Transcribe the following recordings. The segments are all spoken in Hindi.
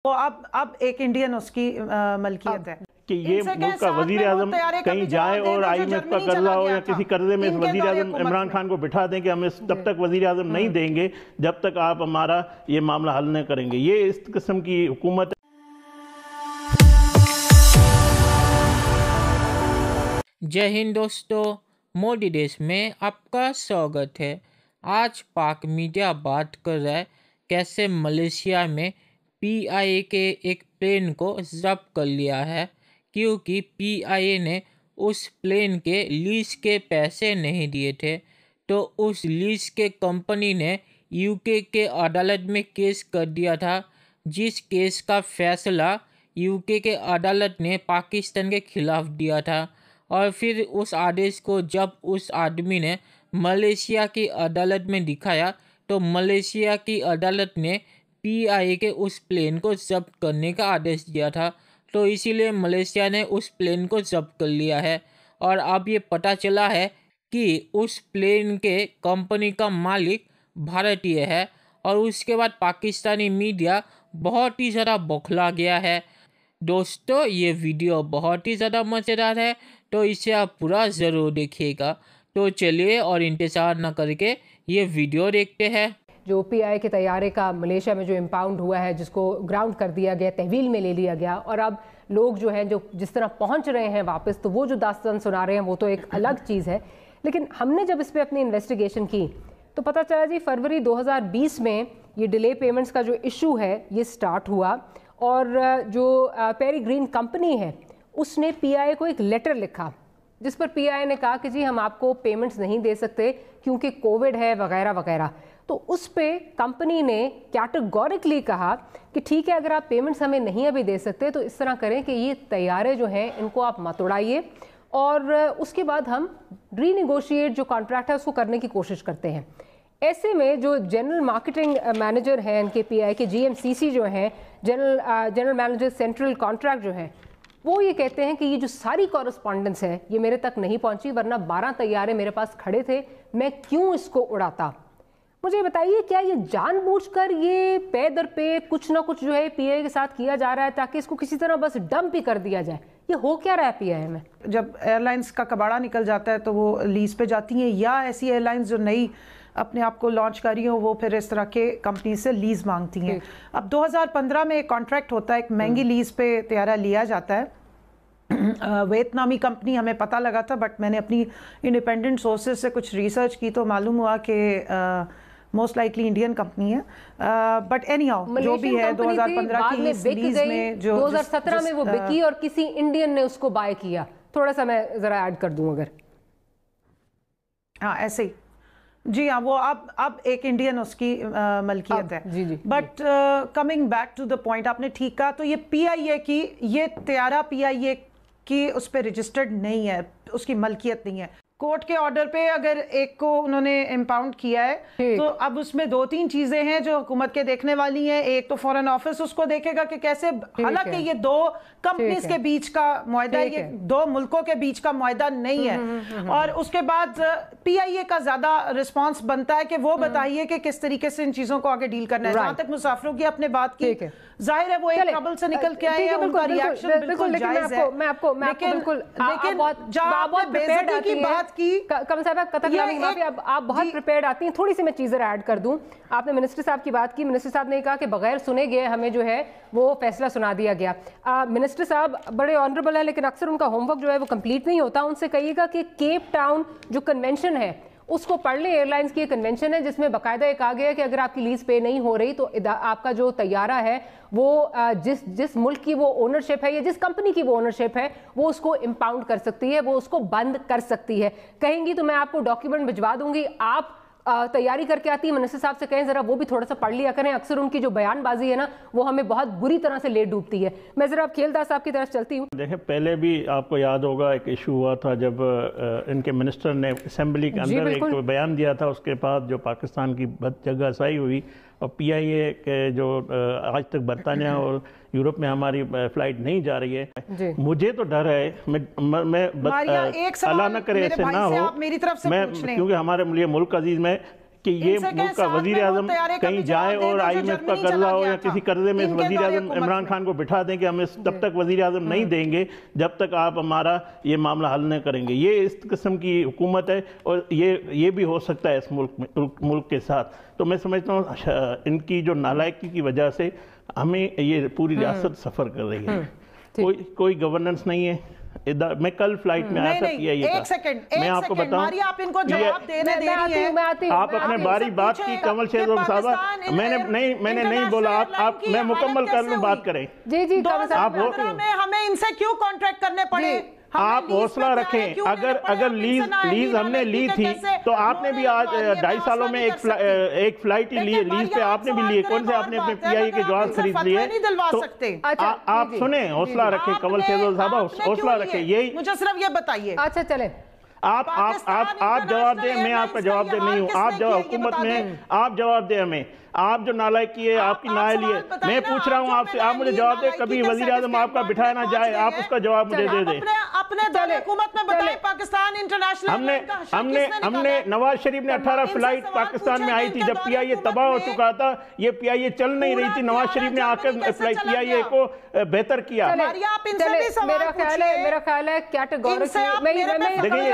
वो अब एक इंडियन उसकी मलकियत है कि ये मुल्क का वजीर आजम कहीं जाए और IMF का कर्जा हो या किसी कर्जे में वजीर आजम इमरान खान को बिठा दें कि हम तब तक वजीर आजम नहीं देंगे जब तक आप हमारा ये मामला हल नहीं करेंगे। ये इस किस्म की हुकूमत। जय हिंद दोस्तों, मोदी देश में आपका स्वागत है। आज पाक मीडिया बात कर रहा है कैसे मलेशिया में PIA के एक प्लेन को जब्त कर लिया है क्योंकि PIA ने उस प्लेन के लीज के पैसे नहीं दिए थे। तो उस लीज के कंपनी ने UK के अदालत में केस कर दिया था, जिस केस का फैसला UK के अदालत ने पाकिस्तान के खिलाफ दिया था। और फिर उस आदेश को जब उस आदमी ने मलेशिया की अदालत में दिखाया तो मलेशिया की अदालत ने PIA के उस प्लेन को जब्त करने का आदेश दिया था। तो इसीलिए मलेशिया ने उस प्लेन को जब्त कर लिया है। और अब ये पता चला है कि उस प्लेन के कंपनी का मालिक भारतीय है। और उसके बाद पाकिस्तानी मीडिया बहुत ही ज़्यादा बौखला गया है। दोस्तों, ये वीडियो बहुत ही ज़्यादा मज़ेदार है, तो इसे आप पूरा ज़रूर देखिएगा। तो चलिए और इंतज़ार न करके ये वीडियो देखते हैं। जो PIA के तैयारे का मलेशिया में जो इम्पाउंड हुआ है, जिसको ग्राउंड कर दिया गया, तहवील में ले लिया गया, और अब लोग जो हैं जो जिस तरह पहुंच रहे हैं वापस, तो वो जो दास्तान सुना रहे हैं वो तो एक अलग चीज़ है। लेकिन हमने जब इस पर अपनी इन्वेस्टिगेशन की तो पता चला जी फरवरी 2020 में ये डिले पेमेंट्स का जो इशू है ये स्टार्ट हुआ। और जो पेरीग्रीन कंपनी है उसने PIA को एक लेटर लिखा जिस पर PIA ने कहा कि जी हम आपको पेमेंट्स नहीं दे सकते क्योंकि कोविड है वगैरह वगैरह। तो उस पे कंपनी ने कैटेगोरिकली कहा कि ठीक है, अगर आप पेमेंट्स हमें नहीं अभी दे सकते तो इस तरह करें कि ये तैयारे जो हैं इनको आप मत उड़ाइए, और उसके बाद हम रीनिगोशिएट जो कॉन्ट्रैक्ट है उसको करने की कोशिश करते हैं। ऐसे में जो जनरल मार्केटिंग मैनेजर हैं इनके PIA के GMCC जो हैं, जनरल मैनेजर सेंट्रल कॉन्ट्रैक्ट जो हैं, वो ये कहते हैं कि ये जो सारी कॉरेस्पॉन्डेंस है ये मेरे तक नहीं पहुंची, वरना 12 तैयारे मेरे पास खड़े थे, मैं क्यों इसको उड़ाता। मुझे बताइए, क्या ये जानबूझकर ये पे दर पे कुछ ना कुछ जो है PIA के साथ किया जा रहा है ताकि इसको किसी तरह बस डंप ही कर दिया जाए? ये हो क्या रहा है PIA में? जब एयरलाइंस का कबाड़ा निकल जाता है तो वो लीज पे जाती हैं, या ऐसी एयरलाइंस जो नई अपने आप को लॉन्च कर रही हो वो फिर इस तरह के कंपनी से लीज मांगती हैं। अब 2015 में एक कॉन्ट्रैक्ट होता है, एक महंगी लीज पे तैयारा लिया जाता है। वियतनामी कंपनी हमें पता लगा था, बट मैंने अपनी इंडिपेंडेंट सोर्सेज से कुछ रिसर्च की तो मालूम हुआ कि मोस्ट लाइकली इंडियन कंपनी है। बट एनी हाउ जो भी है 2015 की लीज में जो 2017 में वो बिकी और किसी इंडियन ने उसको बाय किया। थोड़ा सा मैं जरा ऐड कर दूं अगर। हाँ ऐसे ही जी हाँ, वो अब एक इंडियन उसकी मलकियत है। जी जी। But coming back to the point, आपने ठीक कहा। तो ये PIA की ये तैयारा PIA की उस पर रजिस्टर्ड नहीं है, उसकी मलकियत नहीं है। कोर्ट के ऑर्डर पे अगर एक को उन्होंने इम्पाउंड किया है तो अब उसमें 2-3 चीजें हैं जो हुकूमत के देखने वाली हैं। एक तो फॉरेन ऑफिस उसको देखेगा कि कैसे, हालांकि ये 2 कंपनीज के बीच का मुआहदा है, ये 2 मुल्कों के बीच का मुआहदा नहीं है। और उसके बाद PIA का ज्यादा रिस्पांस बनता है कि वो बताइए कि किस तरीके से इन चीजों को आगे डील करना है। जहां तक मुसाफिरों की आपने बात की, जाहिर है वो एक ट्रबल से निकल के आए हैं, उनका रिएक्शन बिल्कुल जायज है। लेकिन जहां बेइज्जती की बात की, कम साहब आप बहुत प्रिपेयर्ड आती हैं। थोड़ी सी मैं चीजें ऐड कर दूं। आपने मिनिस्टर साहब की बात की, मिनिस्टर साहब ने कहा कि बगैर सुने गए हमें जो है वो फैसला सुना दिया गया। मिनिस्टर साहब बड़े ऑनरेबल है लेकिन अक्सर उनका होमवर्क जो है वो कंप्लीट नहीं होता। उनसे कहिएगा कि केप टाउन जो कन्वेंशन है उसको पढ़ लें। एयरलाइंस की एक कन्वेंशन है जिसमें बाकायदा कहा गया है कि अगर आपकी लीज पे नहीं हो रही तो आपका जो तैयारा है वो जिस मुल्क की वो ओनरशिप है या जिस कंपनी की वो ओनरशिप है वो उसको इम्पाउंड कर सकती है, वो उसको बंद कर सकती है। कहेंगी तो मैं आपको डॉक्यूमेंट भिजवा दूंगी। आप तैयारी करके आती है, मिनिस्टर साहब से कहें जरा वो भी थोड़ा सा पढ़ लिया करें। अक्सर उनकी जो बयानबाजी है ना वो हमें बहुत बुरी तरह से ले डूबती है। मैं जरा खेलदार साहब की तरफ चलती हूँ। देखें, पहले भी आपको याद होगा एक इशू हुआ था जब इनके मिनिस्टर ने असेंबली के अंदर एक बयान दिया था, उसके बाद जो पाकिस्तान की जगहसाई हुई और PIA के जो आज तक बरतानिया और यूरोप में हमारी फ्लाइट नहीं जा रही है। मुझे तो डर है, मैं अल्लाह न करे ऐसे ना हो, मैं क्योंकि हमारे लिए मुल्क अजीज में कि ये मुल्क का वजीर आजम कहीं जाए और IMF का कर्जा हो या किसी कर्जे में इस वजीर आजम इमरान खान को बिठा दें कि हम इस तब तक वजीर आजम नहीं देंगे जब तक आप हमारा ये मामला हल नहीं करेंगे। ये इस किस्म की हुकूमत है और ये भी हो सकता है इस मुल्क के साथ। तो मैं समझता हूँ इनकी जो नालायकी की वजह से हमें ये पूरी रियासत सफ़र कर रही है। कोई गवर्नेंस नहीं है। मैं कल फ्लाइट में आया था PIA का। एक सेकंड मैं आपको बताऊं, आप इनको जवाब देने दे रही हैं। आप अपने बारी बात की कमल शेजोब साहब, मैंने नहीं बोला। आप मैं मुकम्मल कर लूं, बात करें। जी आप हमें इनसे क्यों कॉन्ट्रैक्ट करने पड़े? आप हौसला रखें। अगर लीज हमने ली थी तो आपने भी आज 2.5 सालों में एक फ्लाइट ही ली, लीज पे आपने भी लिए। कौन से आपने अपने PIA के जहाज खरीद लिए? तो आप सुने, हौसला रखें कमल शेजोब साहब, हौसला रखें। यही मुझे सिर्फ ये बताइए। अच्छा चले, आप जवाब दें। मैं आपका जवाब दे नहीं हूँ। आप जवाब हुकूमत में आप जवाब दें हमें। आप जो नालायकी है आपकी नाअहली है। मैं पूछ रहा हूँ आपसे, आप मुझे जवाब दें। कभी वजीर आजम आपका बिठाया ना जाए, आप उसका जवाब मुझे दे दें। अपने दौरे हुकूमत में बताएं पाकिस्तान इंटरनेशनल हमने नवाज शरीफ ने 18 फ्लाइट पाकिस्तान में आई थी जब PIA तबाह हो चुका था। ये PIA चल नहीं रही थी। नवाज शरीफ ने आकर PIA को बेहतर किया। मेरा ख्याल है देखिए,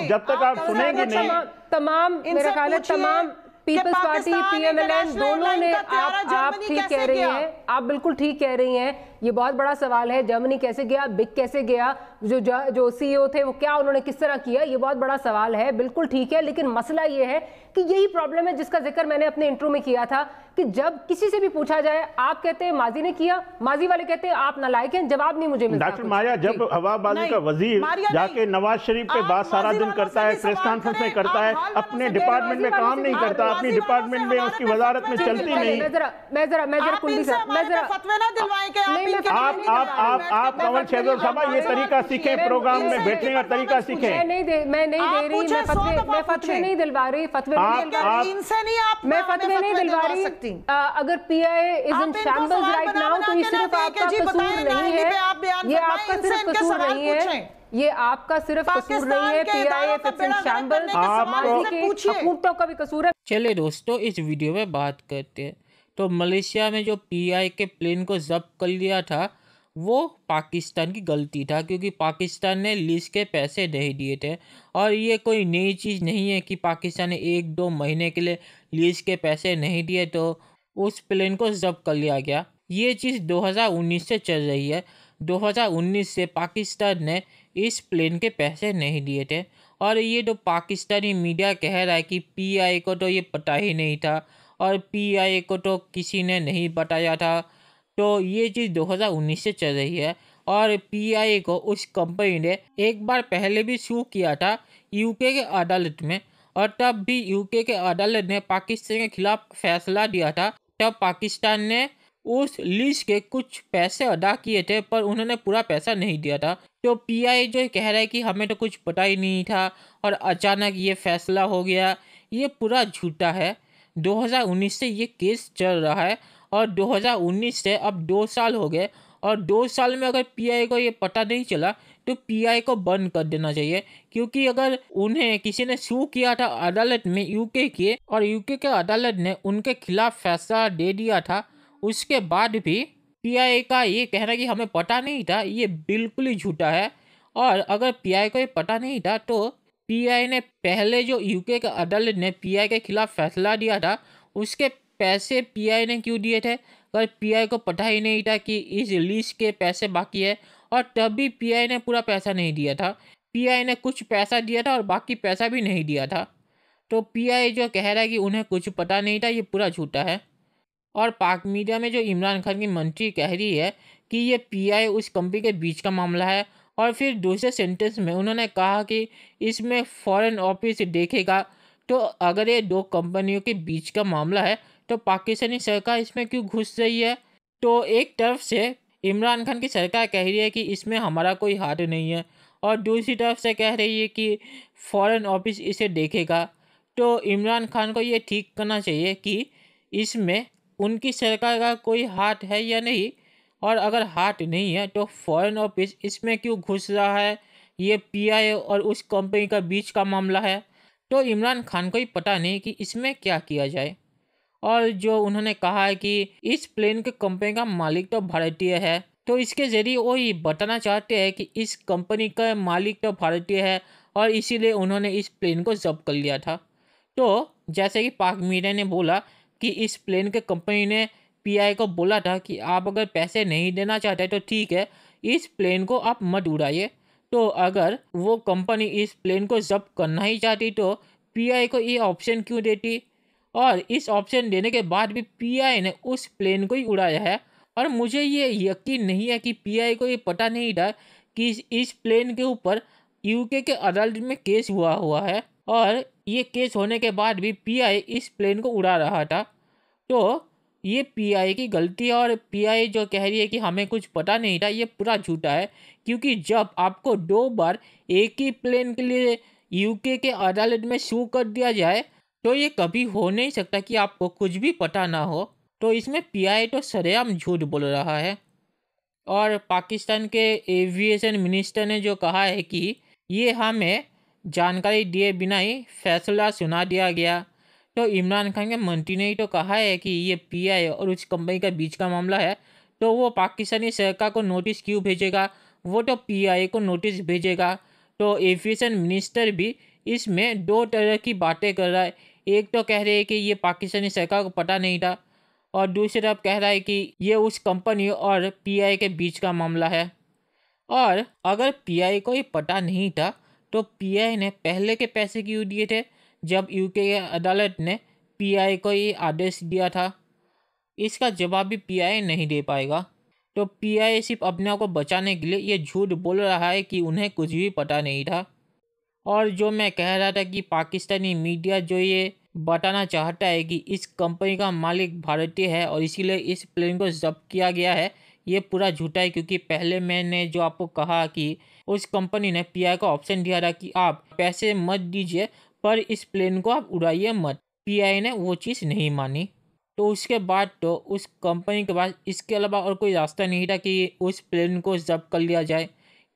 जब तक आप सुनेंगे नहीं, तमाम मेरा ख्याल है तमाम पीपल्स पार्टी PMLN दोनों ने आप ठीक कह रही हैं, आप बिल्कुल ठीक कह रही हैं। ये बहुत बड़ा सवाल है, जर्मनी कैसे गया, बिग कैसे गया, जो CEO थे वो क्या उन्होंने किस तरह किया, ये बहुत बड़ा सवाल है। बिल्कुल ठीक है, लेकिन मसला ये है कि यही प्रॉब्लम है जिसका जिक्र मैंने अपने इंट्रो में किया था कि जब किसी से भी पूछा जाए आप कहते हैं माजी ने किया, माजी वाले कहते हैं आप नालायक हैं, जवाब नहीं मुझे मिलता। डॉक्टर मारिया, जब हवाबाजी का वजीर जाके नवाज शरीफ के बाद सारा दिन करता है, प्रेस कॉन्फ्रेंस में करता है, अपने डिपार्टमेंट में काम नहीं करता, अपनी डिपार्टमेंट में उसकी वजारत में चलती नहीं। आप कमल शेजोब साहब ये तरीका सीखें, प्रोग्राम में बैठने का तरीका सीखें। मैं नहीं दे रही, मैं फतवे नहीं दिलवा रही, मैं फतवे नहीं दिलवा रही। अगर PIA is in shambles right now तो ये सिर्फ आपका कसूर नहीं है, ये आपका सिर्फ कसूर नहीं है, ये आपका सिर्फ कसूर नहीं है। PIA इज इन शैम्बल्स हुकूमतों का भी कसूर है। चलिए दोस्तों, इस वीडियो में बात करते हैं। तो मलेशिया में जो PIA के प्लेन को जब्त कर लिया था वो पाकिस्तान की गलती था, क्योंकि पाकिस्तान ने लीज के पैसे नहीं दिए थे। और ये कोई नई चीज़ नहीं है कि पाकिस्तान ने 1-2 महीने के लिए लीज के पैसे नहीं दिए तो उस प्लेन को जब्त कर लिया गया। ये चीज़ 2019 से चल रही है। 2019 से पाकिस्तान ने इस प्लेन के पैसे नहीं दिए थे। और ये जो पाकिस्तानी मीडिया कह रहा है कि PIA को तो ये पता ही नहीं था और PIA को तो किसी ने नहीं बताया था, तो ये चीज़ 2019 से चल रही है। और PIA को उस कंपनी ने एक बार पहले भी सू किया था UK के अदालत में, और तब भी UK के अदालत ने पाकिस्तान के खिलाफ फैसला दिया था। तब पाकिस्तान ने उस लीज के कुछ पैसे अदा किए थे पर उन्होंने पूरा पैसा नहीं दिया था। तो PIA जो कह रहा है कि हमें तो कुछ पता ही नहीं था और अचानक ये फैसला हो गया, ये पूरा झूठा है। 2019 से ये केस चल रहा है और 2019 से अब 2 साल हो गए, और 2 साल में अगर PIA को ये पता नहीं चला तो PIA को बंद कर देना चाहिए। क्योंकि अगर उन्हें किसी ने सू किया था अदालत में UK के, और UK के अदालत ने उनके खिलाफ फैसला दे दिया था, उसके बाद भी PIA का ये कहना कि हमें पता नहीं था, ये बिल्कुल ही झूठा है। और अगर PIA को ये पता नहीं था तो PIA ने पहले जो UK के अदालत ने PIA के खिलाफ फैसला दिया था उसके पैसे PIA ने क्यों दिए थे? अगर PIA को पता ही नहीं था कि इस लीज के पैसे बाकी है, और तब भी PIA ने पूरा पैसा नहीं दिया था। PIA ने कुछ पैसा दिया था और बाकी पैसा भी नहीं दिया था। तो PIA जो कह रहा है कि उन्हें कुछ पता नहीं था, ये पूरा झूठा है। और पाक मीडिया में जो इमरान खान की मंत्री कह रही है कि ये PIA उस कंपनी के बीच का मामला है, और फिर दूसरे सेंटेंस में उन्होंने कहा कि इसमें फॉरेन ऑफिस देखेगा। तो अगर ये 2 कंपनियों के बीच का मामला है तो पाकिस्तानी सरकार इसमें क्यों घुस रही है? तो एक तरफ से इमरान खान की सरकार कह रही है कि इसमें हमारा कोई हाथ नहीं है, और दूसरी तरफ से कह रही है कि फॉरेन ऑफिस इसे देखेगा। तो इमरान खान को ये ठीक करना चाहिए कि इसमें उनकी सरकार का कोई हाथ है या नहीं, और अगर हाथ नहीं है तो फॉरेन ऑफिस इसमें क्यों घुस रहा है? ये PIA और उस कंपनी का बीच का मामला है। तो इमरान खान को ही पता नहीं कि इसमें क्या किया जाए। और जो उन्होंने कहा है कि इस प्लेन के कंपनी का मालिक तो भारतीय है, तो इसके जरिए वो ये बताना चाहते हैं कि इस कंपनी का मालिक तो भारतीय है और इसीलिए उन्होंने इस प्लेन को जब्त कर लिया था। तो जैसे कि पाक मीडिया ने बोला कि इस प्लेन के कंपनी ने पीआई को बोला था कि आप अगर पैसे नहीं देना चाहते तो ठीक है, इस प्लेन को आप मत उड़ाइए। तो अगर वो कंपनी इस प्लेन को जब्त करना ही चाहती तो पीआई को ये ऑप्शन क्यों देती, और इस ऑप्शन देने के बाद भी पीआई ने उस प्लेन को ही उड़ाया है। और मुझे ये यकीन नहीं है कि पीआई को ये पता नहीं था कि इस प्लेन के ऊपर यूके के अदालत में केस हुआ है और ये केस होने के बाद भी पीआई इस प्लेन को उड़ा रहा था। तो ये पीआई की गलती है और पीआई जो कह रही है कि हमें कुछ पता नहीं था, ये पूरा झूठा है। क्योंकि जब आपको 2 बार एक ही प्लेन के लिए यूके के अदालत में सू कर दिया जाए तो ये कभी हो नहीं सकता कि आपको कुछ भी पता ना हो। तो इसमें पीआई तो सरेआम झूठ बोल रहा है। और पाकिस्तान के एविएशन मिनिस्टर ने जो कहा है कि ये हमें जानकारी दिए बिना ही फैसला सुना दिया गया। तो इमरान खान के मंत्री ने ही तो कहा है कि ये पीआई और उस कंपनी के बीच का मामला है, तो वो पाकिस्तानी सरकार को नोटिस क्यों भेजेगा, वो तो पीआई को नोटिस भेजेगा। तो एविएशन मिनिस्टर भी इसमें 2 तरह की बातें कर रहा है। एक तो कह रहे हैं कि ये पाकिस्तानी सरकार को पता नहीं था और दूसरी तरफ कह रहा है कि ये उस कंपनी और पीआई के बीच का मामला है। और अगर पीआई को ही पता नहीं था तो पीआई ने पहले के पैसे क्यों दिए थे जब यूके की अदालत ने पीआई को ही आदेश दिया था? इसका जवाब भी पीआई नहीं दे पाएगा। तो पीआई सिर्फ अपने आप को बचाने के लिए ये झूठ बोल रहा है कि उन्हें कुछ भी पता नहीं था। और जो मैं कह रहा था कि पाकिस्तानी मीडिया जो ये बताना चाहता है कि इस कंपनी का मालिक भारतीय है और इसीलिए इस प्लेन को जब्त किया गया है, ये पूरा झूठा है। क्योंकि पहले मैंने जो आपको कहा कि उस कंपनी ने पीआई को ऑप्शन दिया था कि आप पैसे मत दीजिए पर इस प्लेन को आप उड़ाइए मत, पीआई ने वो चीज़ नहीं मानी। तो उसके बाद तो उस कंपनी के पास इसके अलावा और कोई रास्ता नहीं था कि उस प्लेन को जब्त कर लिया जाए।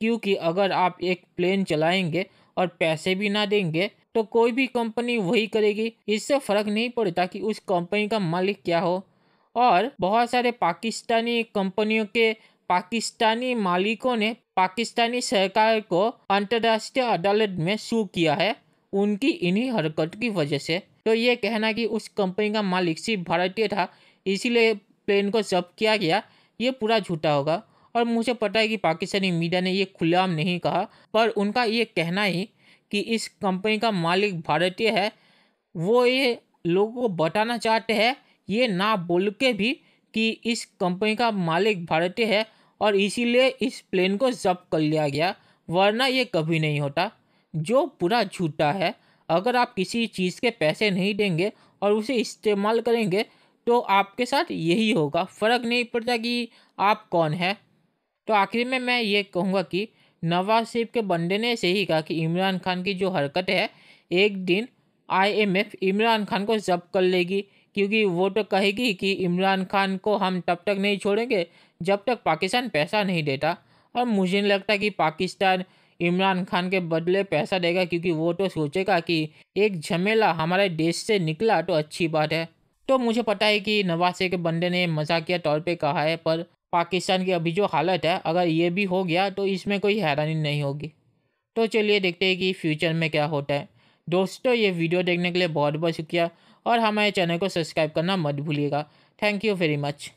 क्योंकि अगर आप एक प्लेन चलाएंगे और पैसे भी ना देंगे तो कोई भी कंपनी वही करेगी, इससे फ़र्क नहीं पड़ता कि उस कंपनी का मालिक क्या हो। और बहुत सारे पाकिस्तानी कंपनियों के पाकिस्तानी मालिकों ने पाकिस्तानी सरकार को अंतर्राष्ट्रीय अदालत में सू किया है उनकी इन्हीं हरकत की वजह से। तो ये कहना कि उस कंपनी का मालिक सिर्फ भारतीय था इसीलिए प्लेन को जब्त किया गया, ये पूरा झूठा होगा। और मुझे पता है कि पाकिस्तानी मीडिया ने ये खुलेआम नहीं कहा, पर उनका ये कहना ही कि इस कंपनी का मालिक भारतीय है, वो ये लोगों को बताना चाहते हैं ये ना बोल के भी कि इस कंपनी का मालिक भारतीय है और इसीलिए इस प्लेन को जब्त कर लिया गया, वरना ये कभी नहीं होता, जो पूरा झूठा है। अगर आप किसी चीज़ के पैसे नहीं देंगे और उसे इस्तेमाल करेंगे तो आपके साथ यही होगा, फ़र्क नहीं पड़ता कि आप कौन है। तो आखिर में मैं ये कहूँगा कि नवाज शरीफ के बंदे ने सही कहा कि इमरान खान की जो हरकत है एक दिन आईएमएफ इमरान खान को जब्त कर लेगी। क्योंकि वो तो कहेगी कि इमरान खान को हम तब तक नहीं छोड़ेंगे जब तक पाकिस्तान पैसा नहीं देता। और मुझे नहीं लगता कि पाकिस्तान इमरान खान के बदले पैसा देगा, क्योंकि वो तो सोचेगा कि एक झमेला हमारे देश से निकला तो अच्छी बात है। तो मुझे पता है कि नवाज शरीफ के बंदे ने मजाकिया तौर पे कहा है, पर पाकिस्तान की अभी जो हालत है अगर ये भी हो गया तो इसमें कोई हैरानी नहीं होगी। तो चलिए देखते हैं कि फ्यूचर में क्या होता है। दोस्तों ये वीडियो देखने के लिए बहुत बहुत शुक्रिया और हमारे चैनल को सब्सक्राइब करना मत भूलिएगा। Thank you very much.